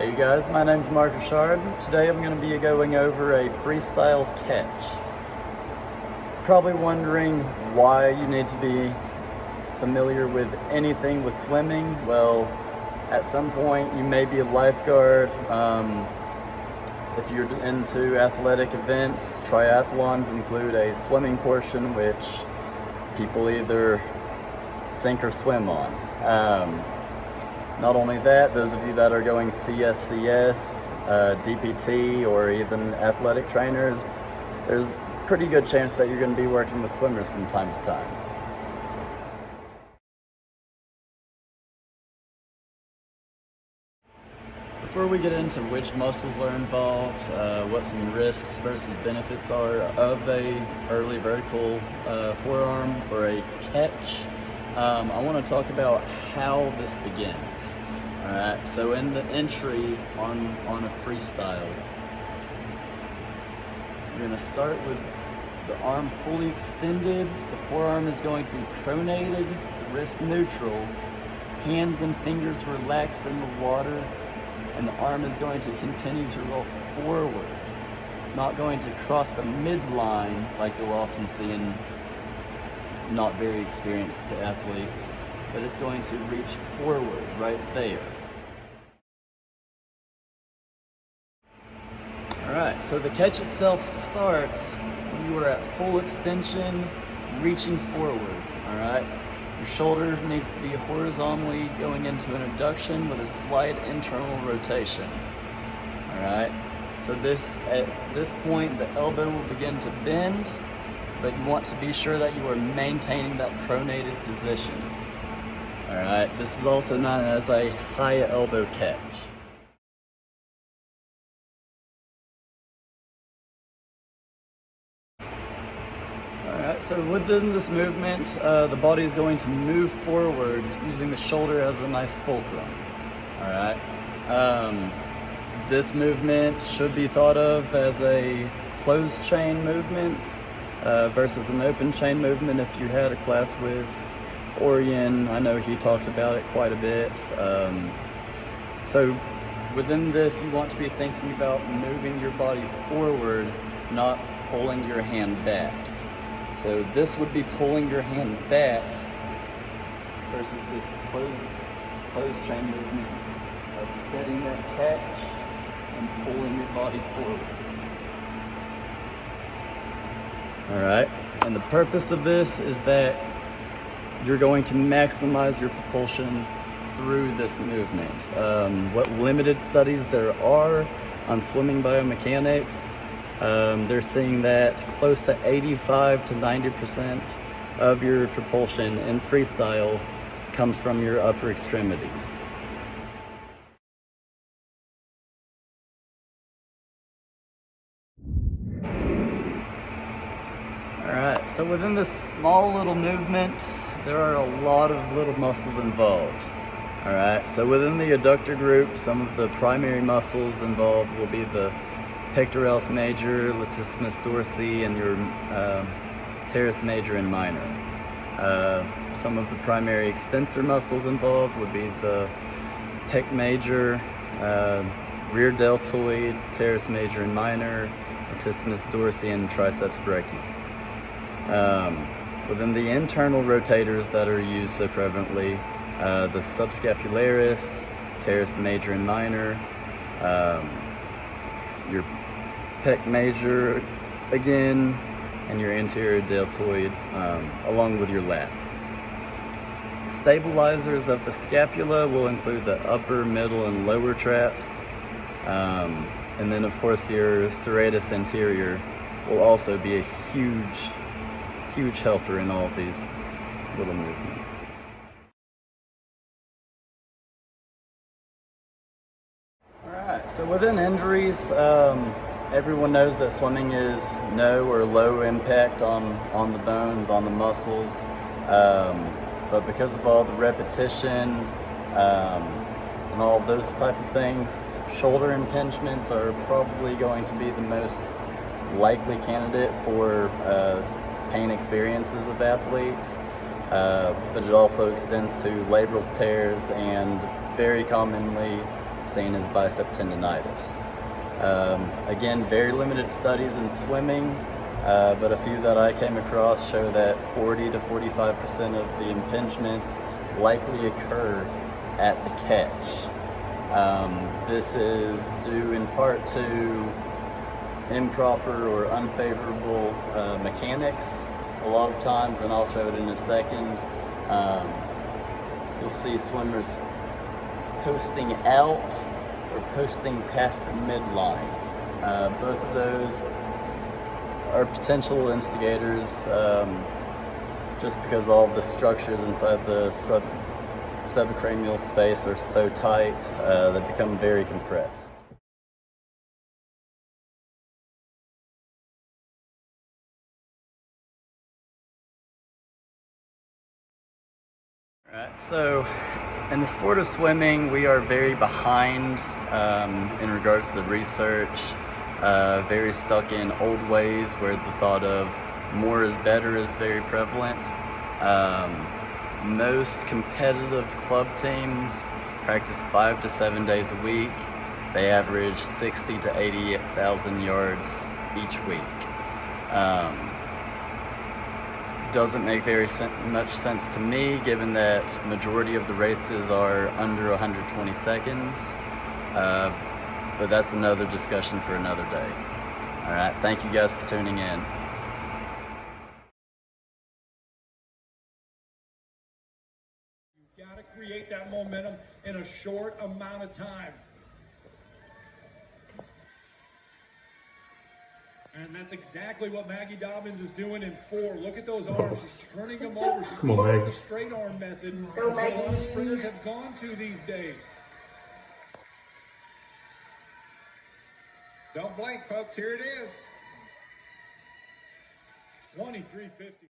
Hi you guys, my name's Mark Richard. Today I'm going to be going over a freestyle catch. Probably wondering why you need to be familiar with anything with swimming. Well, at some point you may be a lifeguard. If you're into athletic events, triathlons include a swimming portion which people either sink or swim on. Not only that, those of you that are going CSCS, DPT, or even athletic trainers, there's a pretty good chance that you're going to be working with swimmers from time to time. Before we get into which muscles are involved, what some risks versus benefits are of a early vertical forearm or a catch, I want to talk about how this begins. Alright, so in the entry on a freestyle, you're going to start with the arm fully extended, the forearm is going to be pronated, the wrist neutral, hands and fingers relaxed in the water, and the arm is going to continue to roll forward. It's not going to cross the midline like you'll often see in not very experienced athletes, but it's going to reach forward right there. Alright, so the catch itself starts when you are at full extension, reaching forward. Alright, your shoulder needs to be horizontally going into an adduction with a slight internal rotation. Alright, so at this point the elbow will begin to bend, but you want to be sure that you are maintaining that pronated position. Alright, this is also known as a high elbow catch. Alright, so within this movement, the body is going to move forward using the shoulder as a nice fulcrum. Alright, this movement should be thought of as a closed chain movement versus an open chain movement. If you had a class with Orion, I know he talked about it quite a bit. So within this, you want to be thinking about moving your body forward, not pulling your hand back. So this would be pulling your hand back versus this closed chain movement of setting that catch and pulling your body forward. Alright, and the purpose of this is that you're going to maximize your propulsion through this movement. What limited studies there are on swimming biomechanics, they're seeing that close to 85 to 90% of your propulsion in freestyle comes from your upper extremities. Alright, so within this small little movement, there are a lot of little muscles involved. Alright, so within the adductor group, some of the primary muscles involved will be the pectoralis major, latissimus dorsi, and your teres major and minor. Some of the primary extensor muscles involved would be the pec major, rear deltoid, teres major and minor, latissimus dorsi, and triceps brachii. Within the internal rotators that are used so prevalently, the subscapularis, teres major and minor, your pec major again, and your anterior deltoid, along with your lats. Stabilizers of the scapula will include the upper, middle, and lower traps, and then of course your serratus anterior will also be a huge helper in all of these little movements. Alright, so within injuries, everyone knows that swimming is no or low impact on the bones, on the muscles, but because of all the repetition and all of those type of things, shoulder impingements are probably going to be the most likely candidate for pain experiences of athletes, but it also extends to labral tears and very commonly seeing his bicep tendonitis. Again, very limited studies in swimming, but a few that I came across show that 40 to 45% of the impingements likely occur at the catch. This is due in part to improper or unfavorable mechanics a lot of times, and I'll show it in a second. You'll see swimmers posting out or posting past the midline. Both of those are potential instigators, just because all of the structures inside the subacranial space are so tight, they become very compressed. All right, so in the sport of swimming, we are very behind in regards to research, very stuck in old ways where the thought of more is better is very prevalent. Most competitive club teams practice 5 to 7 days a week. They average 60 to 80,000 yards each week. Doesn't make very much sense to me, given that majority of the races are under 120 seconds. But that's another discussion for another day. All right, thank you guys for tuning in. You've got to create that momentum in a short amount of time. And that's exactly what Maggie Dobbins is doing in 4. Look at those arms. She's turning them over. She's going with the straight arm method. That's what a lot of sprinters have gone to these days. Don't blink, folks. Here it is. 23:50.